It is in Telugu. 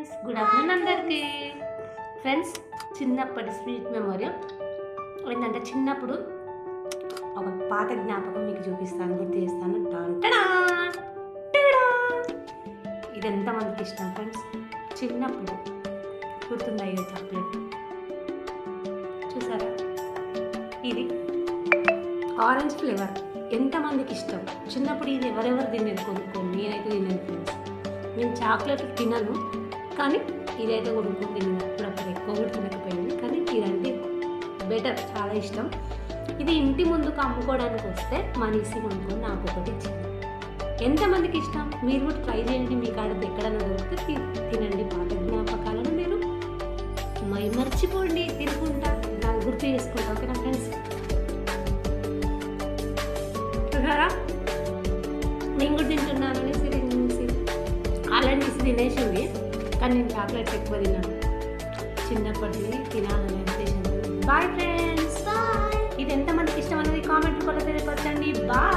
ఫ్రెండ్స్, గుడ్ ఆఫ్టర్నూన్ అందరికీ. ఫ్రెండ్స్, చిన్నప్పటి స్వీట్ మెమొరీ ఏంటంటే, చిన్నప్పుడు ఒక పాత జ్ఞాపకం మీకు చూపిస్తాను, గుర్తు చేస్తాను. ఇది ఎంతమందికి ఇష్టం ఫ్రెండ్స్? చిన్నప్పుడు గుర్తుందా ఇది చాక్లెట్? చూసారా? ఇది ఆరెంజ్ ఫ్లేవర్. ఎంతమందికి ఇష్టం? చిన్నప్పుడు ఇది ఎవరెవరు తినేది కొనుక్కోండి. నేనైతే తినేది ఫ్రెండ్స్. నేను చాక్లెట్ తినను, కానీ ఇదైతే కొనుక్కొని తిన్నాను. అప్పుడప్పుడు ఎక్కువ కూడా తినకపోయింది, కానీ ఇదంటే బెటర్, చాలా ఇష్టం. ఇది ఇంటి ముందుకు అమ్ముకోవడానికి వస్తే మనిషి కొనుక్కొని నాకు ఒకటి ఇచ్చింది. ఎంతమందికి ఇష్టం? మీరు కూడా ట్రై చేయండి. మీ కాడ ఎక్కడైనా దొరికితే తినండి. పాత జ్ఞాపకాలను మీరు మర్చిపోండి తినుకుంటా, నాకు గుర్తు చేసుకుంటా. ఓకేనా ఫ్రెండ్స్? చూసారా, నేను కూడా తింటున్నాను అనేసి ఆల్రెడీ తినేసింది, కానీ నేను చాక్లెట్స్ ఎక్కువ తిన్నాను. చిన్నప్పటి తినాలని అనిపించింది. Boyfriends. ఇది ఎంతమందికి ఇష్టం అనేది కామెంట్ కూడా తెలియపరచండి. బాయ్.